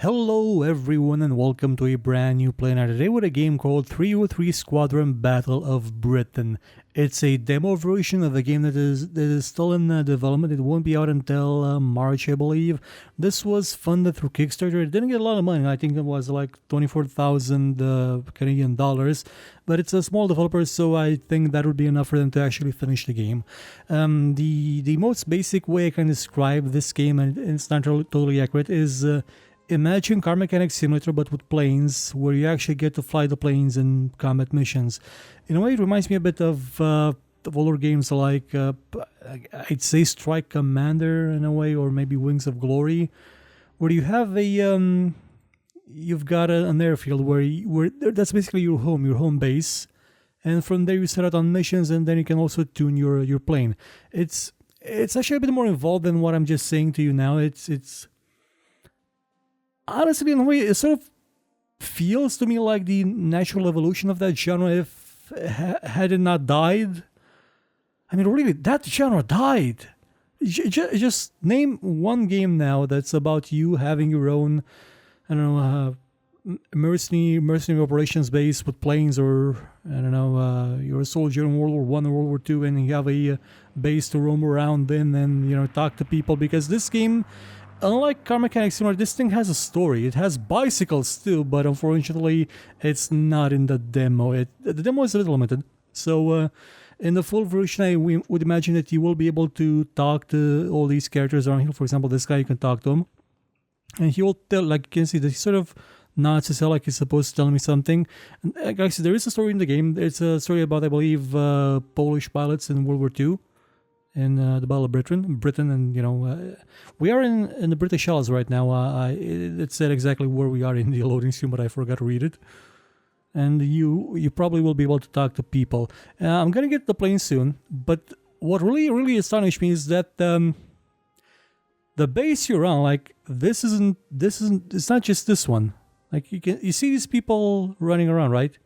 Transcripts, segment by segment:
Hello everyone and welcome to a brand new PlayNow today with a game called 303 Squadron Battle of Britain. It's a demo version of a game that is still in development. It won't be out until March, I believe. This was funded through Kickstarter. It didn't get a lot of money. I think it was like 24,000 Canadian dollars, but it's a small developer, so I think that would be enough for them to actually finish the game. The most basic way I can describe this game, and it's not totally accurate, is imagine car mechanics simulator but with planes, where you actually get to fly the planes in combat missions. In a way, it reminds me a bit of older games like I'd say Strike Commander in a way, or maybe Wings of Glory, where you have you've got an airfield where that's basically your home base, and from there you set out on missions, and then you can also tune your plane. It's actually a bit more involved than what I'm just saying to you now. It's honestly, in a way, it sort of feels to me like the natural evolution of that genre if had it not died. I mean, really, that genre died. Just name one game now that's about you having your own, I don't know, mercenary operations base with planes, or I don't know, you're a soldier in World War One or World War Two, and you have a base to roam around in and talk to people. Because this game, unlike car mechanics simulator, this thing has a story. It has bicycles too, but unfortunately, it's not in the demo. The demo is a bit limited. So, in the full version, I would imagine that you will be able to talk to all these characters around here. For example, this guy, you can talk to him, and he will tell, like you can see, that he sort of nods his head like he's supposed to tell me something. And guys, there is a story in the game. It's a story about, I believe, Polish pilots in World War II. In the Battle of Britain, and we are in the British Isles right now. It said exactly where we are in the loading screen, but I forgot to read it. And you probably will be able to talk to people. I'm gonna get the plane soon, but what really astonished me is that the base you're on, like this isn't. It's not just this one. Like you see these people running around, right?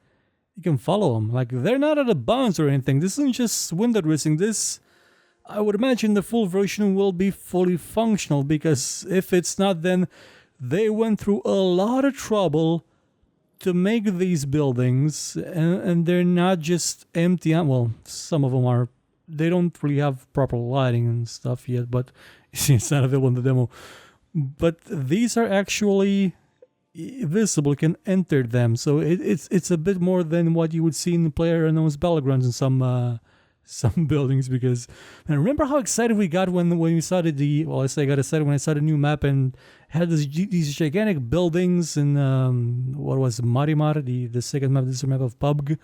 You can follow them. Like they're not at a bounce or anything. This isn't just window dressing. This, I would imagine, the full version will be fully functional, because if it's not, then they went through a lot of trouble to make these buildings, and they're not just empty. Well, some of them are. They don't really have proper lighting and stuff yet, but you see, it's not available in the demo. But these are actually visible. You can enter them, so it's a bit more than what you would see in PlayerUnknown's Battlegrounds in some buildings. Because, and remember how excited we got when we started I got excited when I saw the new map and had these gigantic buildings in what was Marimar, the second map, this map of PUBG,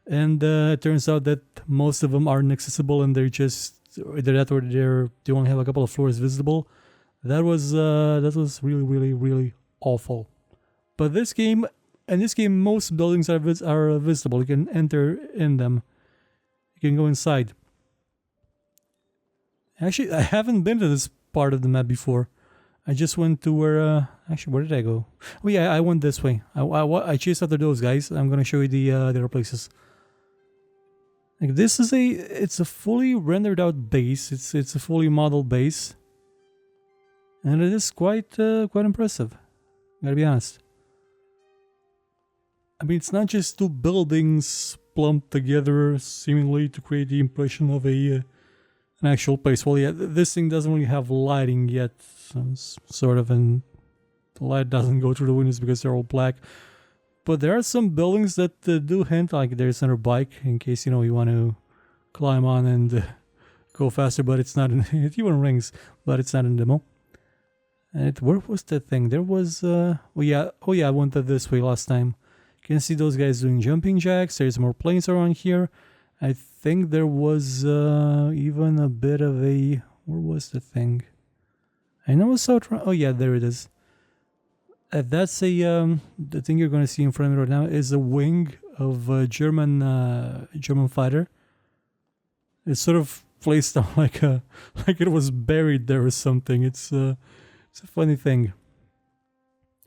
and it turns out that most of them are inaccessible, and they're just either that or they only have a couple of floors visible. That was really awful. But this game, most buildings are visible. You can enter in them. You can go inside. Actually, I haven't been to this part of the map before. I just went to where... actually, where did I go? Oh yeah, I went this way. I chased after those guys. I'm going to show you the other places. Like this is it's a fully rendered out base. It's a fully modeled base. And it is quite impressive. Gotta be honest. I mean, it's not just two buildings plumped together seemingly to create the impression of an actual place. Well, yeah, this thing doesn't really have lighting yet, sort of, and the light doesn't go through the windows because they're all black. But there are some buildings that do hint, like there's another bike in case you want to climb on and go faster, but it's not in it even rings, but it's not in demo. And where was that thing? There was I went this way last time. You can see those guys doing jumping jacks. There's more planes around here. I think there was even a bit of a... Where was the thing? I know it's out... Oh yeah, there it is. That's the thing you're going to see in front of me right now is a wing of a German fighter. It's sort of placed down like it was buried there or something. It's a funny thing.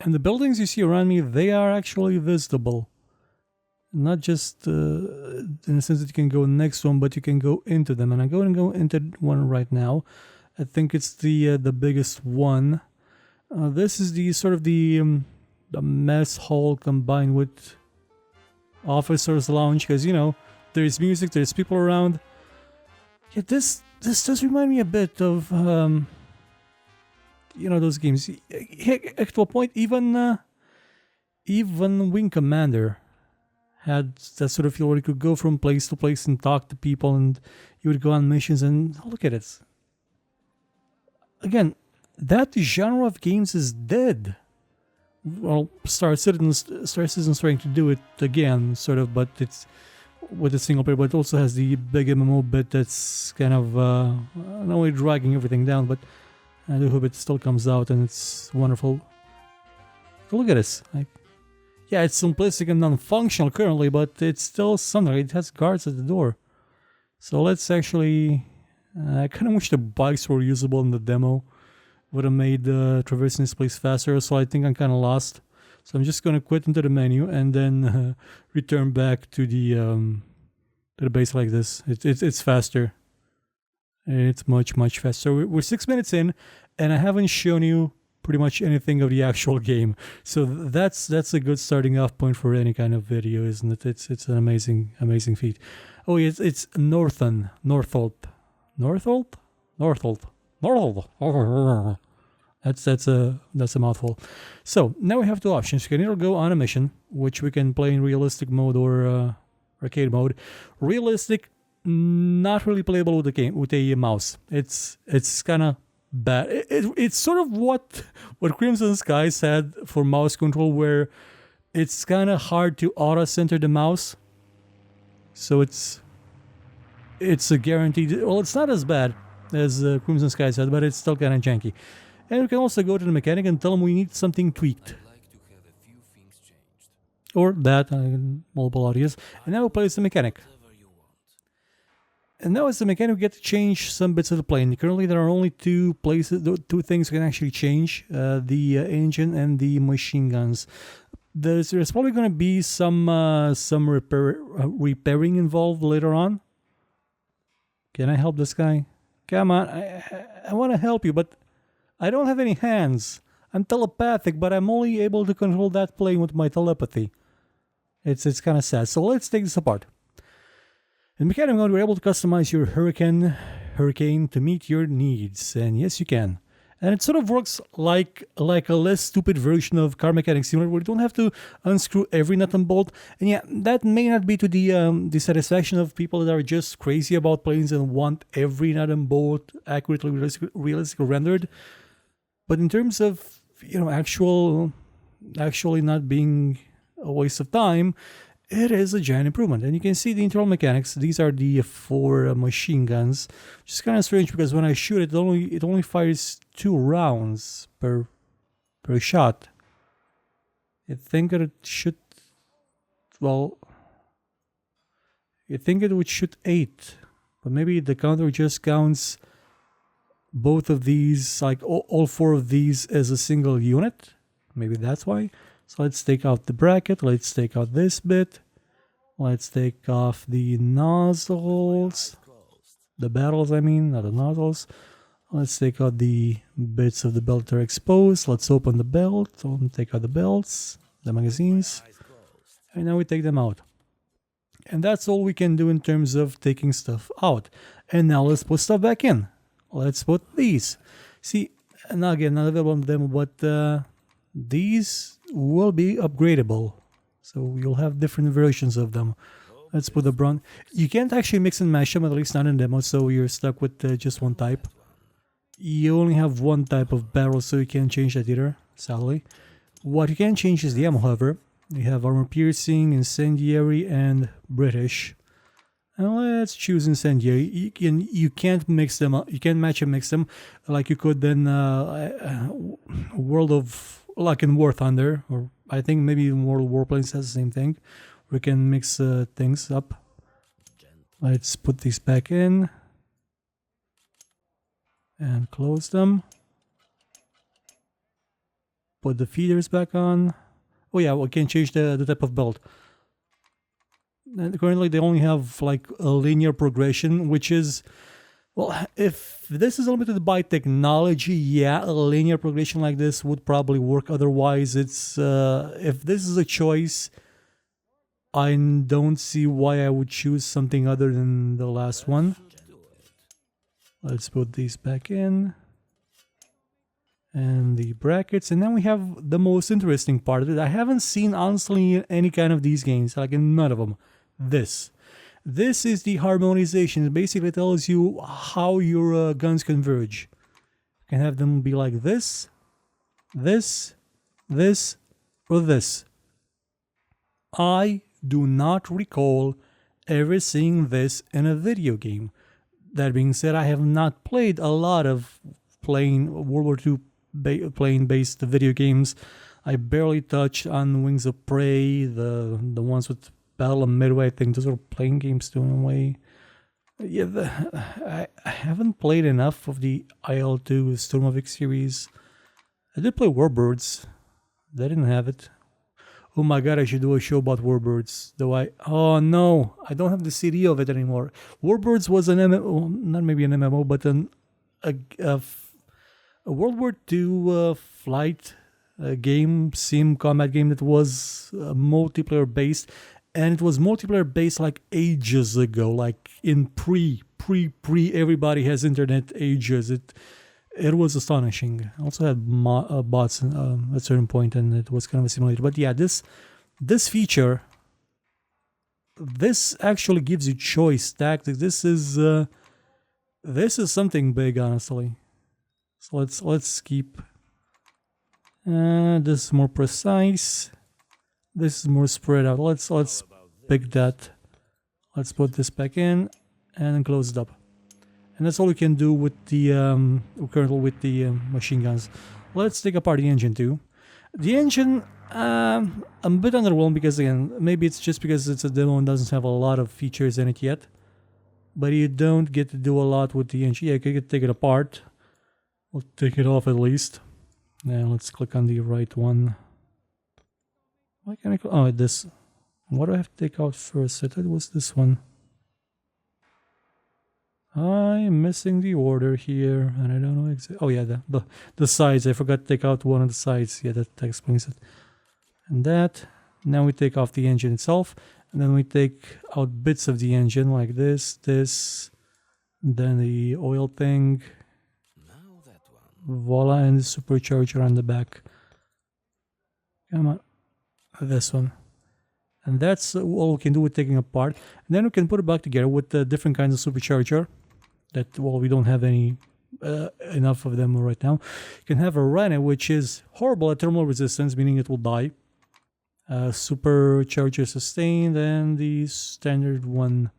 And the buildings you see around me, they are actually visible. Not just in the sense that you can go next to them, but you can go into them. And I'm going to go into one right now. I think it's the biggest one. This is the sort of the mess hall combined with officers' lounge, because there's music, there's people around. Yeah, this does remind me a bit of those games. Heck, to a point, even Wing Commander had that sort of feel where you could go from place to place and talk to people, and you would go on missions. And look at it. Again, that genre of games is dead. Well, Star Citizen's trying to do it again, sort of, but it's with a single player, but it also has the big MMO bit that's kind of not only dragging everything down, but I do hope it still comes out and it's wonderful. Look at this. Yeah, it's simplistic and non-functional currently, but it's still something. It has guards at the door. So let's actually... I kind of wish the bikes were usable in the demo. Would have made traversing this place faster, so I think I'm kind of lost. So I'm just going to quit into the menu and then return back to the base like this. It's faster. It's much faster. We're 6 minutes in, and I haven't shown you pretty much anything of the actual game. So that's a good starting off point for any kind of video, isn't it? It's an amazing feat. Oh, it's Northolt. That's a mouthful. So now we have two options. We can either go on a mission, which we can play in realistic mode or arcade mode. Realistic, not really playable with a mouse. It's kind of bad. It's sort of what Crimson Skies had for mouse control, where it's kind of hard to auto center the mouse. So it's a guaranteed. Well, it's not as bad as Crimson Skies had, but it's still kind of janky. And we can also go to the mechanic and tell them we need something tweaked. Or that, multiple audios. And now we'll place the mechanic. And now as the mechanic, we get to change some bits of the plane. Currently there are only two things we can actually change. The engine and the machine guns. There's probably going to be some repairing involved later on. Can I help this guy? Come on, I want to help you, but I don't have any hands. I'm telepathic, but I'm only able to control that plane with my telepathy. It's kind of sad. So let's take this apart. In mechanic mode, we're able to customize your Hurricane to meet your needs, and yes, you can. And it sort of works like a less stupid version of Car Mechanics Simulator, where you don't have to unscrew every nut and bolt. And yeah, that may not be to the satisfaction of people that are just crazy about planes and want every nut and bolt accurately, realistically rendered. But in terms of actually not being a waste of time, it is a giant improvement. And you can see the internal mechanics. These are the 4 machine guns, which is kind of strange because when I shoot it, it only fires 2 rounds per shot. You'd think that it should, well, you'd think it would shoot 8, but maybe the counter just counts both of these, like all 4 of these as a single unit. Maybe that's why. So let's take out the bracket, let's take out this bit, let's take off the nozzles, the barrels I mean, not the nozzles. Let's take out the bits of the belt that are exposed, let's open the belt, take out the belts, the magazines, and now we take them out. And that's all we can do in terms of taking stuff out. And now let's put stuff back in. Let's put these. See, now again, not available on the demo, but these will be upgradable, so you'll have different versions of them. Let's put the bronze. You can't actually mix and match them, at least not in demo, so you're stuck with just one type. You only have one type of barrel, so you can't change that either, sadly. What you can change is the ammo, however. You have armor piercing, incendiary, and British. And let's choose incendiary. You can't mix them up. You can't match and mix them like you could then World of, like in War Thunder, or I think maybe even World of Warplanes has the same thing. We can mix things up. Let's put these back in and close them. Put the feeders back on. Oh yeah, we can change the type of belt. And currently they only have like a linear progression, which is Well, if this is limited by technology, yeah, a linear progression like this would probably work. Otherwise, it's if this is a choice, I don't see why I would choose something other than the last one. Let's put these back in. And the brackets, and then we have the most interesting part of it. I haven't seen, honestly, any kind of these games, like in none of them. This is the harmonization. It basically tells you how your guns converge. You can have them be like this, this, this, or this. I do not recall ever seeing this in a video game. That being said, I have not played a lot of plain World War II plane-based video games. I barely touched on Wings of Prey, the ones with Battle of Midway. I think those are plane games too in a way. Yeah, I haven't played enough of the IL-2 Stormovic series. I did play Warbirds. They didn't have it. Oh my god, I should do a show about Warbirds. Oh no, I don't have the CD of it anymore. Warbirds was an MMO, not maybe an MMO, but a World War II flight game, sim combat game that was multiplayer based, and it was multiplayer based like ages ago, like in pre everybody has internet ages. It was astonishing. I also had bots at a certain point, and it was kind of a simulator. But yeah, this feature, this actually gives you choice tactics. This is something big, honestly. So let's keep. This is more precise. This is more spread out. Let's pick that. Let's put this back in and close it up. And that's all we can do with the currently with the machine guns. Let's take apart the engine too. The engine, I'm a bit underwhelmed because again, maybe it's just because it's a demo and doesn't have a lot of features in it yet. But you don't get to do a lot with the engine. Yeah, you can take it apart. We'll take it off at least. Now let's click on the right one. Why can't I click? Oh, this. What do I have to take out first? I thought it was this one. I'm missing the order here, and I don't know exactly. Oh yeah, the sides. I forgot to take out one of the sides. Yeah, that explains it. And that. Now we take off the engine itself, and then we take out bits of the engine like this, then the oil thing. Voila, and the supercharger on the back. Come on. This one. And that's all we can do with taking apart. And then we can put it back together with the different kinds of supercharger. That, well, we don't have any enough of them right now. You can have a Rene, which is horrible at thermal resistance, meaning it will die. Supercharger sustained, and the standard one.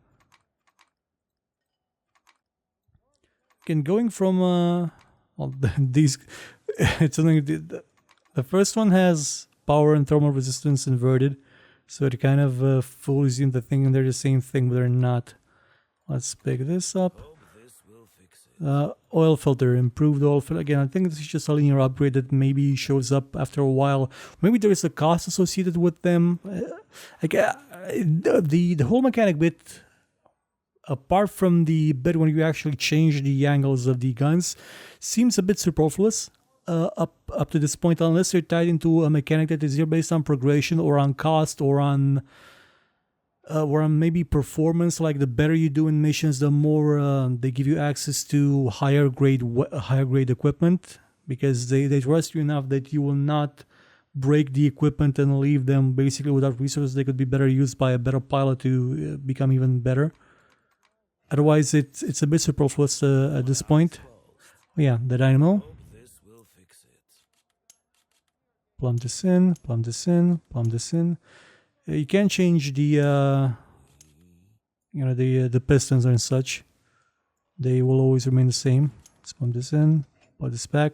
Again, going from well, these, it's something. The first one has power and thermal resistance inverted, so it kind of fools you into thinking they're the same thing, but they're not. Let's pick this up. Oil filter, improved oil filter. Again, I think this is just a linear upgrade that maybe shows up after a while. Maybe there is a cost associated with them. The whole mechanic bit, apart from the bit when you actually change the angles of the guns, seems a bit superfluous up to this point, unless you're tied into a mechanic that is either based on progression or on cost or on maybe performance. Like the better you do in missions, the more they give you access to higher grade equipment, because they trust you enough that you will not break the equipment and leave them basically without resources. They could be better used by a better pilot to become even better. Otherwise, it's a bit superfluous at this point. Yeah, the dynamo. Plumb this in, plumb this in, plumb this in. You can change the the pistons and such. They will always remain the same. Let's plumb this in, put this back.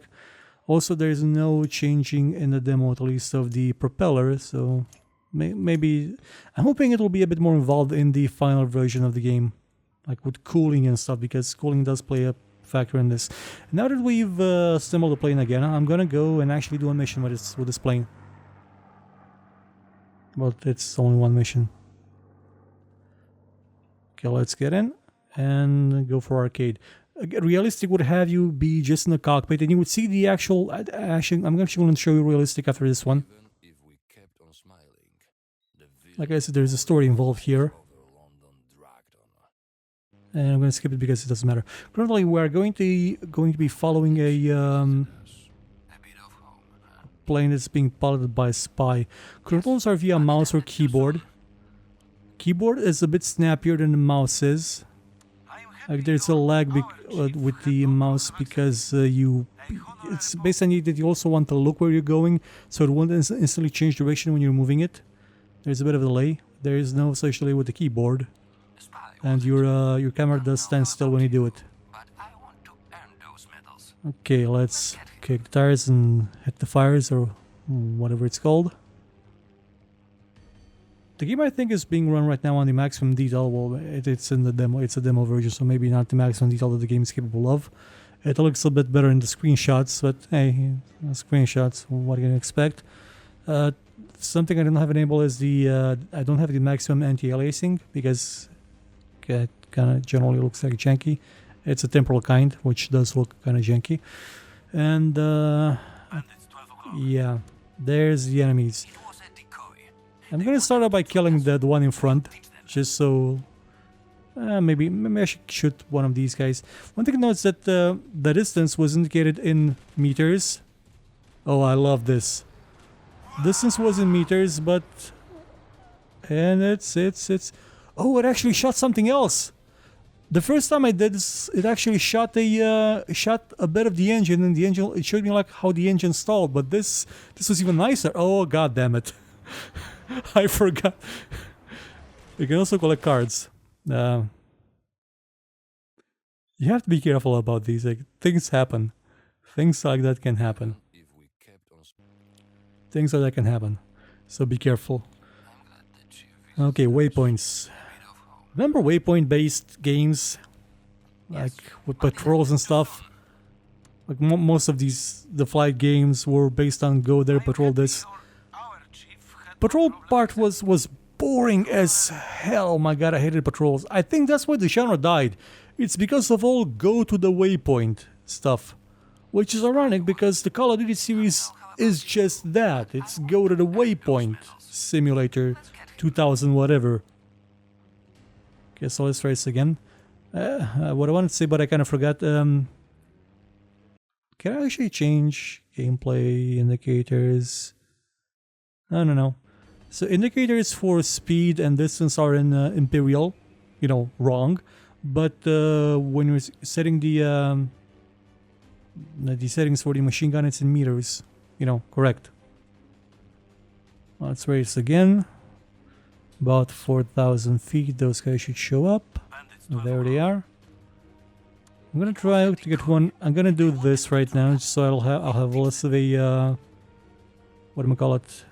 Also, there is no changing in the demo, at least, of the propeller. So maybe I'm hoping it will be a bit more involved in the final version of the game, like with cooling and stuff, because cooling does play a factor in this. Now that we've assembled the plane again, I'm gonna go and actually do a mission with this plane. But it's only one mission. Okay, let's get in and go for arcade. Realistic would have you be just in the cockpit and you would see the actual action. I'm actually going to show you realistic after this one. Like I said, there's a story involved here. And I'm going to skip it because it doesn't matter. Currently, we're going to be following a plane that's being piloted by a spy. Controls are via mouse or keyboard. Keyboard is a bit snappier than the mouse is. Like there's a lag with the mouse because it's based on that you also want to look where you're going, so it won't instantly change direction when you're moving it. There's a bit of a delay. There is no such delay with the keyboard, and your camera does stand still when you do it. Okay, let's kick the tires and hit the fires or whatever it's called. The game I think is being run right now on the maximum detail. Well, it's in the demo. It's a demo version, so maybe not the maximum detail that the game is capable of. It looks a bit better in the screenshots, but hey, screenshots. What are you gonna expect? Something I don't have enabled is the I don't have the maximum anti-aliasing because it kind of generally looks like janky. It's a temporal kind, which does look kind of janky. And yeah, there's the enemies. I'm gonna start out by killing that one in front, just so maybe I should shoot one of these guys. One thing to note is that the distance was indicated in meters. Oh, I love this. Distance was in meters, but and it's oh, it actually shot something else. The first time I did this, it actually shot a bit of the engine, and the engine it showed me like how the engine stalled. But this was even nicer. Oh, god damn it! I forgot. You can also collect cards. You have to be careful about these. Like, things happen. Things like that can happen. Things like that can happen. So be careful. Okay, waypoints. Remember waypoint-based games? Like with patrols and stuff? Like most of the flight games were based on go there, patrol this. Patrol part was boring as hell. Oh my god, I hated patrols. I think that's why the genre died. It's because of all go to the waypoint stuff. Which is ironic because the Call of Duty series is just that. It's go to the waypoint simulator 2000 whatever. Okay, so let's try this again. What I wanted to say, but I kind of forgot. Can I actually change gameplay indicators? I don't know. So indicators for speed and distance are in Imperial, you know, wrong. But when you're setting the settings for the machine gun, it's in meters, you know, correct. Let's race again. About 4,000 feet, those guys should show up. There they are. I'm gonna try to get one. I'm gonna do this right now, just so I'll have less of a what do we call it?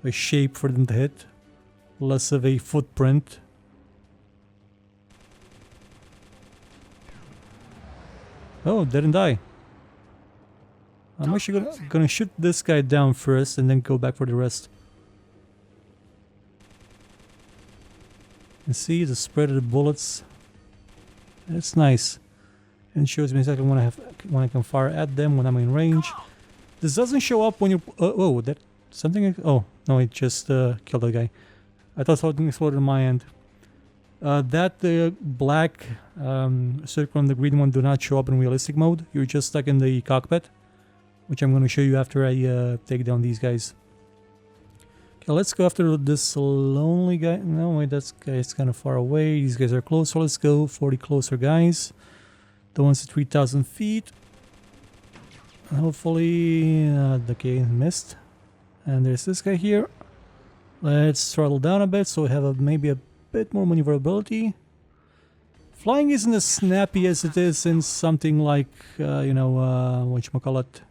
A shape for them to hit, less of a footprint. Oh, didn't die. I'm actually gonna shoot this guy down first and then go back for the rest. And see the spread of the bullets. It's nice. And it shows me exactly when I can fire at them when I'm in range. This doesn't show up when you oh, that something. Oh no, it just killed the guy. I thought something exploded on my end. That black circle and the green one do not show up in realistic mode. You're just stuck in the cockpit, which I'm going to show you after I take down these guys. Okay, let's go after this lonely guy. No, wait, that guy's kind of far away. These guys are close, so let's go for the closer guys. The ones at 3,000 feet. Hopefully, okay, missed. And there's this guy here. Let's throttle down a bit so we have maybe a bit more maneuverability. Flying isn't as snappy as it is in something like, you know, whatchamacallit,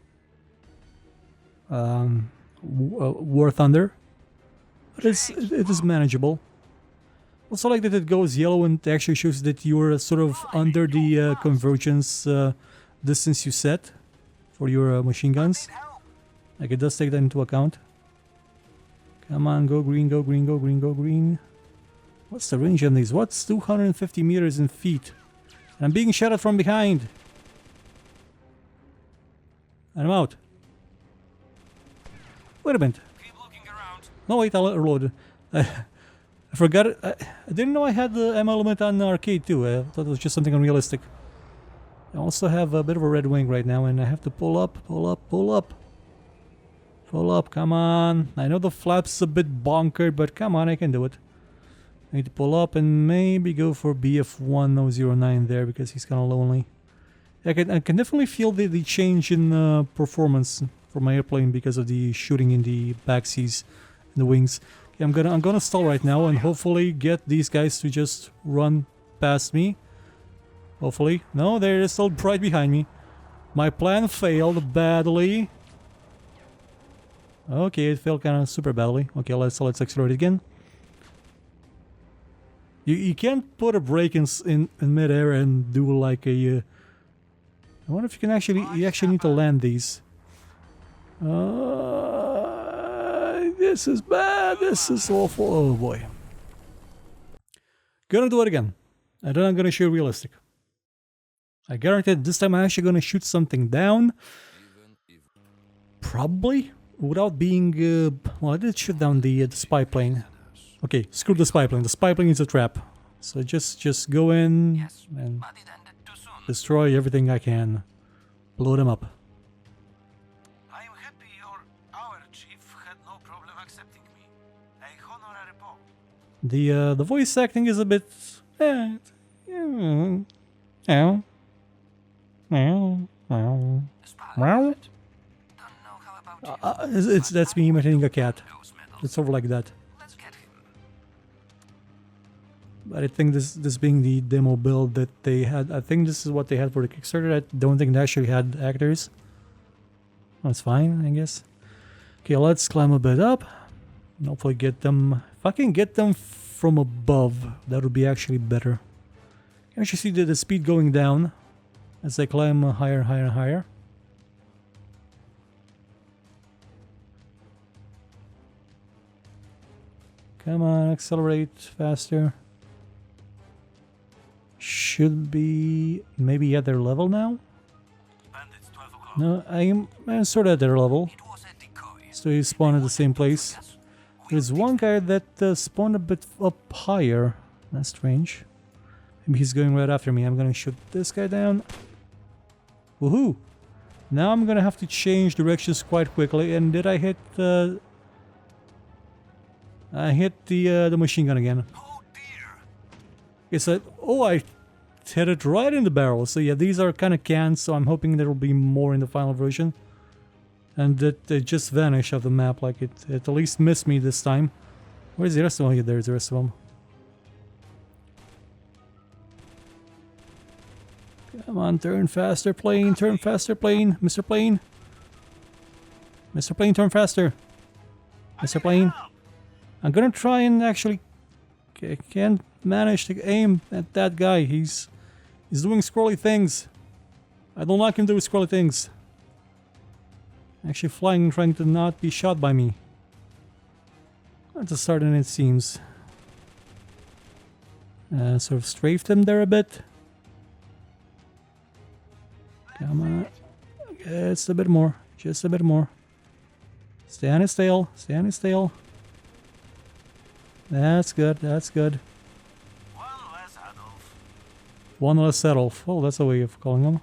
War Thunder. But it is manageable. Also like that it goes yellow and it actually shows that you're sort of under the convergence distance you set for your machine guns. Like it does take that into account. Come on, go green, go green, go green, go green. What's the range on these? What's 250 meters in feet? I'm being shot at from behind. And I'm out. Wait a minute. Keep looking around. No, wait, I'll reload. I forgot it. I didn't know I had the ammo limit on the arcade too. I thought it was just something unrealistic. I also have a bit of a red wing right now, and I have to pull up, pull up, pull up. Pull up, come on. I know the flap's a bit bonkered, but come on, I can do it. I need to pull up and maybe go for BF1009 there because he's kind of lonely. I can definitely feel the change in performance for my airplane because of the shooting in the back seas and the wings. Okay, I'm gonna stall right now and hopefully get these guys to just run past me. Hopefully. No, they're still right behind me. My plan failed badly. Okay, it failed kind of super badly. Okay, let's accelerate again. You can't put a brake in midair and do like a. I wonder if you can actually. You actually need to land these. This is bad. This is awful. Oh boy. Gonna do it again. And then I'm gonna shoot realistic. I guarantee this time I'm actually gonna shoot something down. Probably without being. Well, I did shoot down the spy plane. Okay, screw the spy plane. The spy plane is a trap. So just go in and destroy everything I can. Blow them up. I am happy our chief had no problem accepting me. A honorary pope. The voice acting is a bit. That's me imitating a cat. It's over like that. But I think this being the demo build that they had, I think this is what they had for the Kickstarter. I don't think they actually had actors. That's fine, I guess. Okay, let's climb a bit up. And hopefully get them. If I can get them from above, that would be actually better. You can actually see the speed going down as they climb higher, higher, higher. Come on, accelerate faster. Should be maybe at their level now? No, I'm sort of at their level. So he spawned at the same place. There's one guy that spawned a bit up higher. That's strange. Maybe he's going right after me. I'm gonna shoot this guy down. Woohoo! Now I'm gonna have to change directions quite quickly. And did I hit I hit the machine gun again. Okay, so I hit it right in the barrel. So yeah, these are kind of cans. So I'm hoping there will be more in the final version, and that they just vanish off the map. Like it at least missed me this time. Where's the rest of them? Oh, yeah, there's the rest of them. Come on, turn faster, plane. Turn faster, plane. Mr. Plane. Mr. Plane, turn faster. Mr. Plane. I'm gonna try and actually. I can't manage to aim at that guy. He's doing squirrely things. I don't like him doing squirrely things. Actually flying, trying to not be shot by me. That's a start, and it seems. Sort of strafed him there a bit. Come on. Just a bit more. Just a bit more. Stay on his tail. Stay on his tail. That's good. That's good. One less Adolf. One less Adolf. Oh, that's a way of calling him.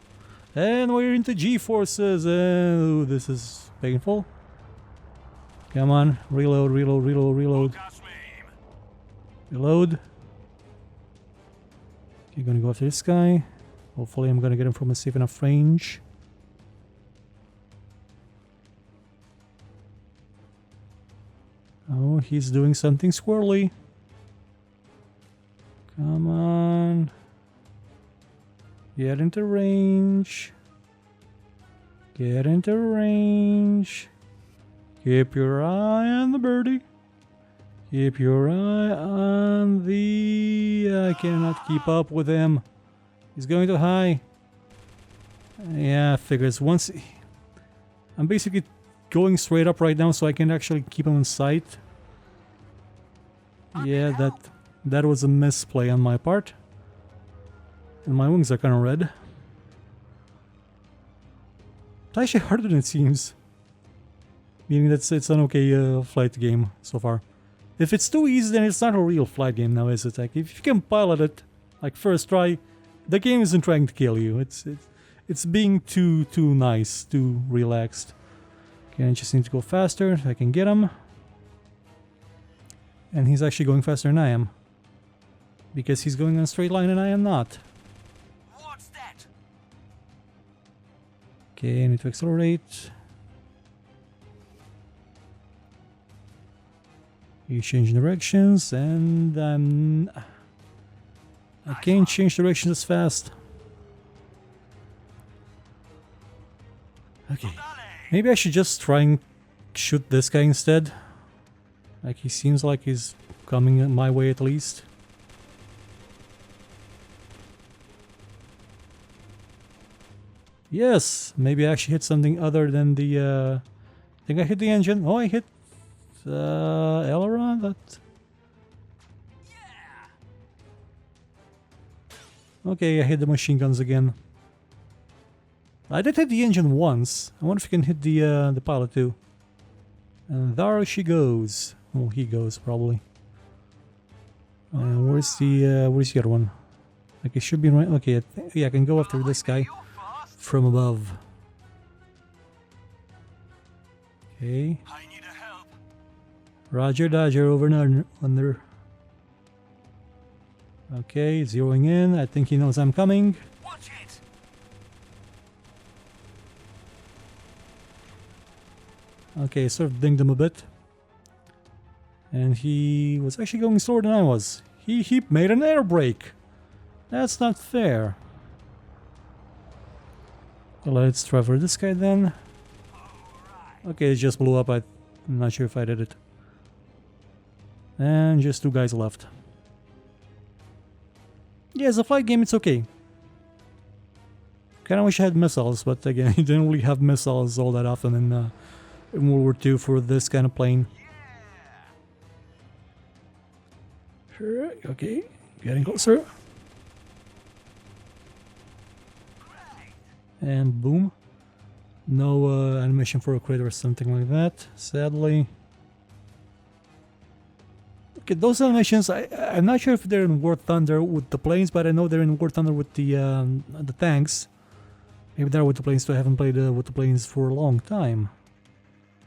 And we're into G-forces. Oh, this is painful. Come on. Reload, reload, reload, reload. Reload. Okay, gonna go after this guy. Hopefully I'm gonna get him from a safe enough range. Oh, he's doing something squirrely. Come on. Get into range. Get into range. Keep your eye on the birdie. Keep your eye on the... I cannot keep up with him. He's going too high. Yeah, figures. Once... I'm basically going straight up right now so I can actually keep him in sight. Yeah, that was a misplay on my part. And my wings are kind of red. It's actually harder than it seems. Meaning that it's an okay flight game so far. If it's too easy, then it's not a real flight game now, is it? Like, if you can pilot it, like first try, the game isn't trying to kill you. It's being too nice, too relaxed. Okay, I just need to go faster so I can get him. And he's actually going faster than I am. Because he's going on a straight line and I am not. What's that? Okay, I need to accelerate. You change directions and I can't change directions as fast. Okay, maybe I should just try and shoot this guy instead. Like, he seems like he's coming my way at least. Yes, maybe I actually hit something other than the I think I hit the engine. Oh, I hit aileron. That. Okay, I hit the machine guns again. I did hit the engine once. I wonder if I can hit the pilot too. And there she goes. Oh, he goes probably. Where's the other one? Like, it should be right. Okay, yeah, I can go after this guy from above. Okay. I need a help. Roger, Dodger, over and under. Okay, zeroing in. I think he knows I'm coming. Watch it. Okay, sort of dinged him a bit. And he was actually going slower than I was. He made an air brake. That's not fair. Well, let's try for this guy then. Okay, it just blew up. I'm not sure if I did it. And just two guys left. Yeah, as a flight game, it's okay. Kinda wish I had missiles, but again, you didn't really have missiles all that often in World War II for this kind of plane. Sure, okay, getting closer. And boom. No animation for a crit or something like that, sadly. Okay, those animations, I'm not sure if they're in War Thunder with the planes, but I know they're in War Thunder with the tanks. Maybe they're with the planes too. I haven't played with the planes for a long time.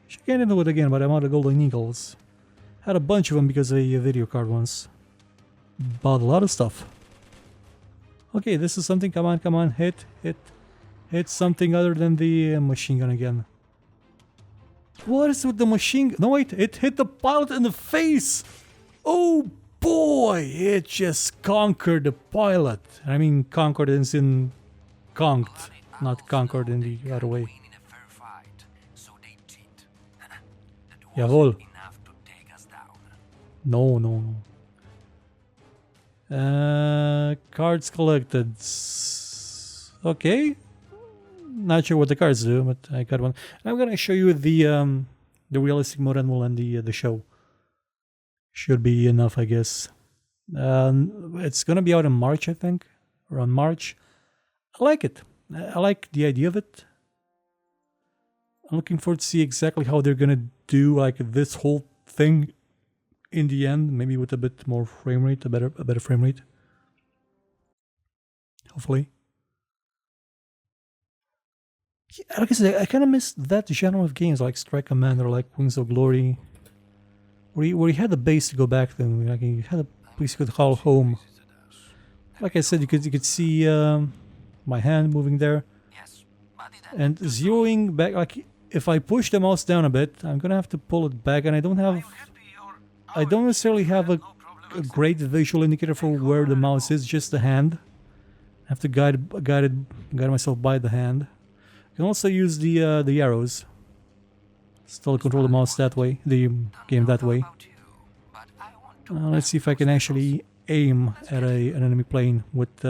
Should get into it again, but I'm out of Golden Eagles. Had a bunch of them because of a video card once. Bought a lot of stuff. Okay, this is something. Come on, come on. Hit something other than the machine gun again. What is with the machine? No, wait, it hit the pilot in the face. Oh boy, it just conquered the pilot. I mean, conquered as in conked, not conquered in the other way. Jawohl. No, no, no. Cards collected. Okay. Not sure what the cards do, but I got one. I'm gonna show you the realistic mode and we'll end the show. Should be enough, I guess. It's gonna be out in March, I think, around March. I like it. I like the idea of it. I'm looking forward to see exactly how they're gonna do like this whole thing in the end, maybe with a bit more frame rate, a better frame rate. Hopefully. Yeah, like I said, I kind of miss that genre of games like Strike Command or like Wings of Glory, where you had the base to go back to, like you had a place you could call home. Like I said, you could see my hand moving there, and zeroing back. Like if I push the mouse down a bit, I'm gonna have to pull it back, and I don't necessarily have a great visual indicator for where the mouse is, just the hand. I have to guide myself by the hand. You can also use the arrows. Still control the mouse that way, the game that way. Let's see if I can actually aim at an enemy plane with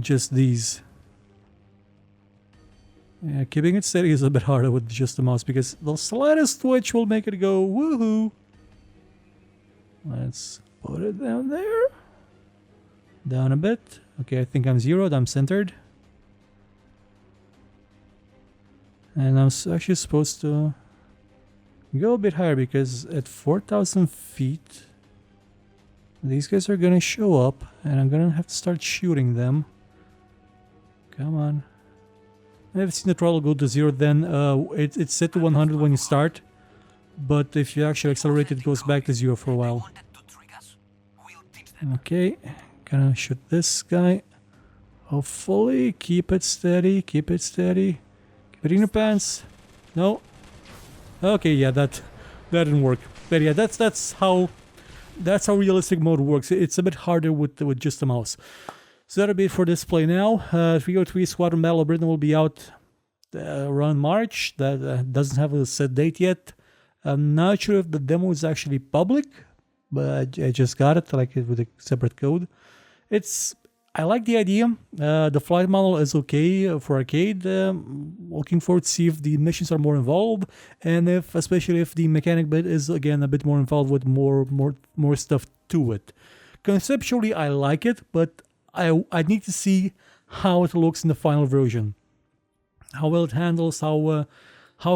just these. Yeah, keeping it steady is a bit harder with just the mouse because the slightest twitch will make it go woohoo. Let's put it down there. Down a bit. Okay, I think I'm zeroed. I'm centered. And I'm actually supposed to go a bit higher because at 4,000 feet, these guys are gonna show up and I'm gonna have to start shooting them. Come on. I've seen the throttle go to 0, then it's set to 100 when you start. But if you actually accelerate, it goes back to 0 for a while. Okay, gonna shoot this guy. Hopefully, keep it steady, keep it steady. Keep it in your pants. No. Okay, yeah, that didn't work. But yeah, that's how realistic mode works. It's a bit harder with just a mouse. So that'll be it for this play now. 303 Squadron Battle of Britain will be out around March. That doesn't have a set date yet. I'm not sure if the demo is actually public, but I just got it like with a separate code. I like the idea. The flight model is okay for arcade. Looking forward to see if the missions are more involved, and especially if the mechanic bit is again a bit more involved with more stuff to it. Conceptually, I like it, but I need to see how it looks in the final version, how well it handles, how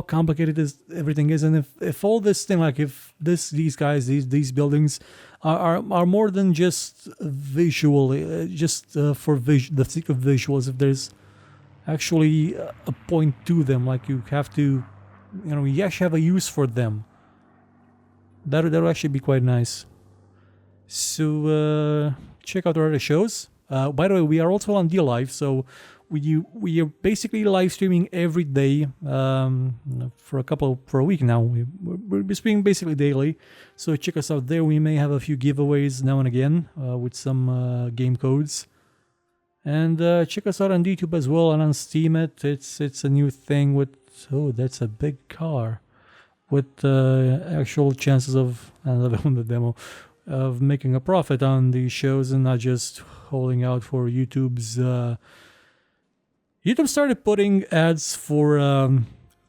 complicated everything is, and if all this thing, like if these guys, these buildings are more than just visual, for the sake of visuals, if there's actually a point to them, like you have to, you actually have a use for them. That'll actually be quite nice. So check out our other shows. By the way, we are also on DLive, so we are basically live streaming every day for a week now. We're streaming basically daily, so check us out there. We may have a few giveaways now and again with some game codes, and check us out on YouTube as well and on Steam. It's a new thing with that's a big car with actual chances of on the demo of making a profit on these shows and not just holding out for YouTube's. YouTube started putting ads for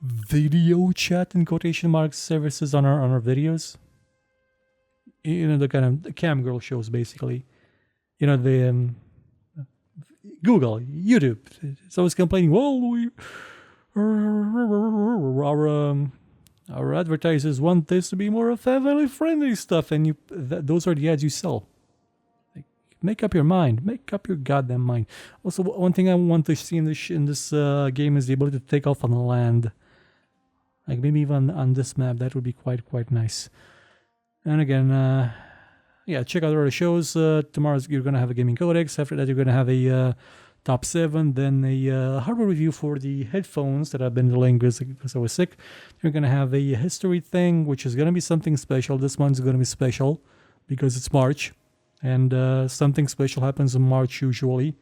video chat in quotation marks services on our videos. The kind of the cam girl shows, basically. The Google, YouTube. It's always complaining, well, our advertisers want this to be more family friendly stuff, and those are the ads you sell. Make up your mind. Make up your goddamn mind. Also, one thing I want to see in this game is the ability to take off on the land. Like maybe even on this map, that would be quite nice. And again, check out our shows. Tomorrow you're gonna have a gaming codex. After that, you're gonna have a top 7, then a hardware review for the headphones that I've been delaying because I was sick. You're gonna have a history thing, which is gonna be something special. This one's gonna be special because it's March. And something special happens in March usually.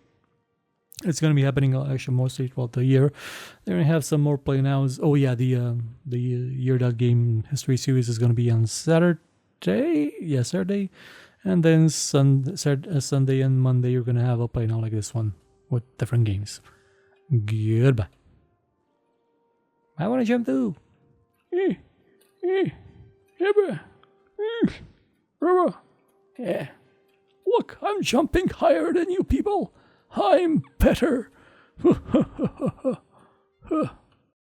It's going to be happening actually mostly throughout the year. They're going to have some more PlayNows. Oh yeah, the Year.Game History Series is going to be on Saturday. Yeah, Saturday. And then Sunday and Monday you're going to have a PlayNow like this one with different games. Goodbye. I want to jump too. Yeah. Look, I'm jumping higher than you people. I'm better.